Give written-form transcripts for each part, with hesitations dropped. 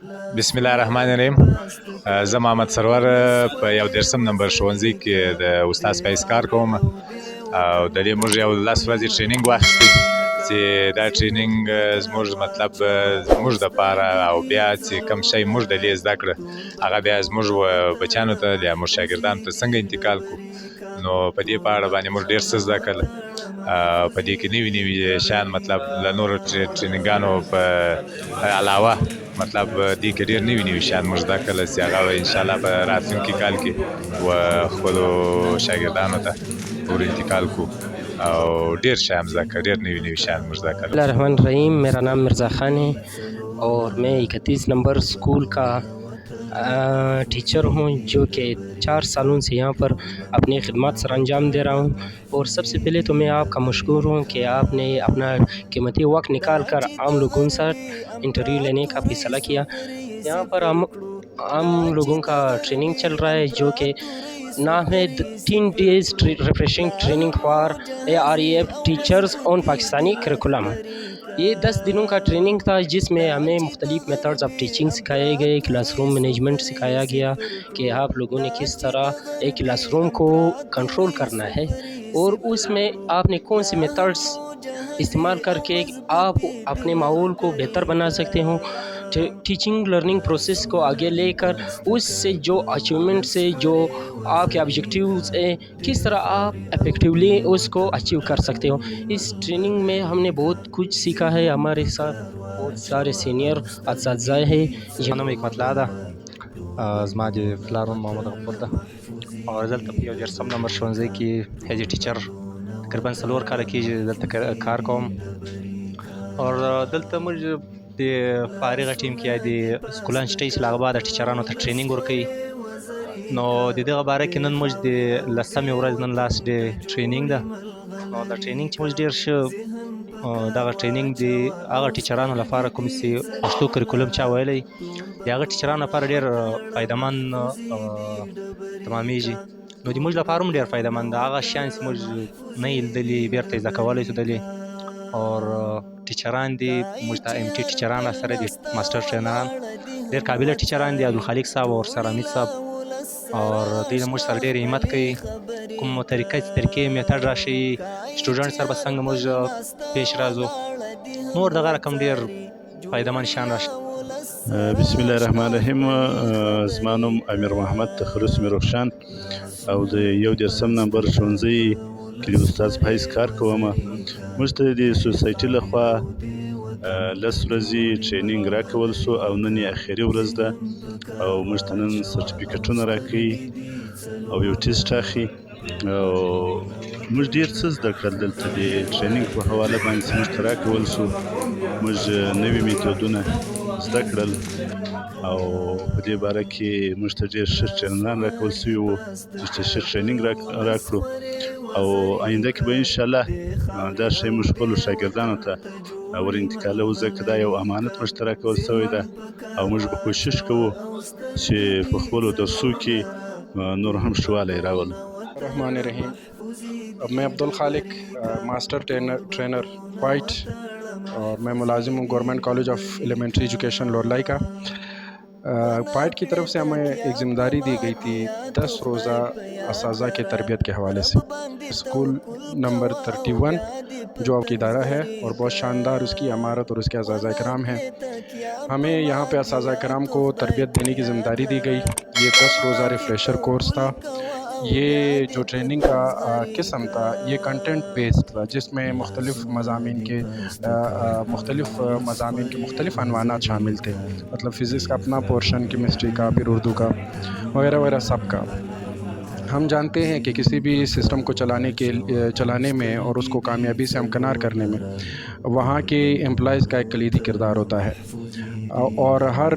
بسم الله الرحمن الرحیم. زه محمد سرور په 13 نمبر ښوونځي کې د استاد فیض کار کوم، او د دې موږ یو 10 ورځې ټریننګ واخیستی چې دا ټریننګ زموږ مطلب زموږ دپاره او بیا چې کوم شی موږ د دې زده کړه هغه بیا زموږ بچیانو ته یا موږ شاګردانو ته څنګه انتقال کړو. نو په دې په اړه باندې موږ ډېر څه زده کړل. په دې کې نوي نوي شیان مطلب له نورو ټریننګانو په علاوه مطلب دې کې ډېر نوي نوي شیان موږ زده کړل چې هغه به انشاءالله په راتلونکي کال کې خپلو شاګردانو ته ور انتقال کړو او ډېر شیان زده کړل، ډېر نوي نوي شیان موږ زده کړل. بسم اللہ الرحمن الرحیم. میرا نام مرزا خان ہے اور میں 31 نمبر اسکول کا ٹیچر ہوں، جو کہ 4 سالوں سے یہاں پر اپنی خدمات سر انجام دے رہا ہوں. اور سب سے پہلے تو میں آپ کا مشکور ہوں کہ آپ نے اپنا قیمتی وقت نکال کر عام لوگوں سے انٹرویو لینے کا فیصلہ کیا. یہاں پر عام لوگوں کا ٹریننگ چل رہا ہے، جو کہ نام ہے 3 days refreshing training for AREF teachers on Pakistani curriculum. یہ 10 دنوں کا ٹریننگ تھا، جس میں ہمیں مختلف میتھڈز آف ٹیچنگ سکھائے گئے، کلاس روم مینجمنٹ سکھایا گیا کہ آپ لوگوں نے کس طرح ایک کلاس روم کو کنٹرول کرنا ہے، اور اس میں آپ نے کون سے میتھڈز استعمال کر کے آپ اپنے ماحول کو بہتر بنا سکتے ہوں. ٹیچنگ لرننگ پروسیس کو آگے لے کر اس سے جو اچیومنٹ سے جو آپ کے آبجیکٹیوز ہیں، کس طرح آپ افیکٹولی اس کو اچیو کر سکتے ہو. اس ٹریننگ میں ہم نے بہت کچھ سیکھا ہے. ہمارے ساتھ بہت سارے سینئر اساتذہ ہیں. نوم حکمت الله ده. زما د پلار نوم محمد غفور ده او دلته په 13 نمبر ښوونځي کې ایز ټیچر تقریبا 4 کاله کېږي دلته کار کوم. اور دلته موږ د فارغه ټیم کې یا د سکولان شته چې له هغه بعده ټیچرانو ته ټریننګ ورکوي. نو د دغه باره کې نن موږ د 10مې ورځ نن لاست ډے ټریننګ ده. نو دا ټریننګ چې موږ ډېر ښه دغه ټریننګ د هغه ټیچرانو لپاره کوم چې پښتو کریکولم چا ویلی د هغه ټیچرانو لپاره ډېر فایدهمند تمامیږي. نو د موږ لپاره هم ډېر فایدهمند ده. هغه شیان چې موږ نه یې لیدلي بېرته یې زده کولی شو دلې. اور ټیچران دي موږ ته MT ټیچران سره دي، ماسټر ټرینران ډېر قابله ټیچران دي، عبدالخالق صاحب او سر حمید صاحب. اور دوی موږ سره ډېر همت کوي، کوم طریقې میتھډ راشي سټوډنټ سره به څنګه موږ پیش راځو، نور دغه رقم ډېر فایدهمند شیان راشي. بسم الله الرحمن الرحیم. زما نوم امیر محمد تخلص میرخشان او د 11 نمبر ښوونځي کې د استاد فیض کار کوم. موږ ته د سوسایټي لخوا 10 ورځې ټریننګ راکول سو او نن یې اخري ورځ ده او موږ ته نن سرټیفیکټونه راکوي او یو ټیسټ اخلي. او موږ ډېر څه زده کړل دلته د ټریننګ په حواله باندې چې موږ ته راکول سو. موږ نوي میتودونه زده کړل او په دې باره کې موږ ته ډېر ښه ټرینران راکول سوي وو چې ښه ټریننګ راکړو. او آینده کې به انشاءالله دا شی موږ خپلو شاګردانو ته ور انتقالوو، ځکه دا یو امانت موږ ته راکول سوی ده او موږ به کوشش کوو چې په خپلو درسو کې نور هم ښه والی راولو. الرحمن الرحیم. میں عبدالخالق ماسٹر ٹرینر وائٹ اور میں ملازم ہوں government college of elementary education Loralai کا. پائٹ کی طرف سے ہمیں ایک ذمہ داری دی گئی تھی 10 روزہ اساتذہ کے تربیت کے حوالے سے. اسکول نمبر 31 جو آپ کی ادارہ ہے اور بہت شاندار اس کی عمارت اور اس کے اساتذہ کرام ہیں. ہمیں یہاں پہ اساتذہ کرام کو تربیت دینے کی ذمہ داری دی گئی. یہ 10 روزہ ریفریشر کورس تھا. یہ جو ٹریننگ کا قسم تھا یہ کنٹینٹ بیسڈ تھا، جس میں مختلف مضامین کے مختلف عنوانات شامل تھے. مطلب فزکس کا اپنا پورشن، کیمسٹری کا، پھر اردو کا وغیرہ وغیرہ سب کا. ہم جانتے ہیں کہ کسی بھی سسٹم کو چلانے میں اور اس کو کامیابی سے ہمکنار کرنے میں وہاں کے امپلائز کا ایک کلیدی کردار ہوتا ہے، اور ہر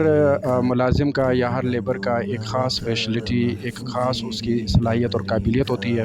ملازم کا یا ہر لیبر کا ایک خاص فیسلٹی، ایک خاص اس کی صلاحیت اور قابلیت ہوتی ہے.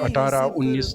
18, 19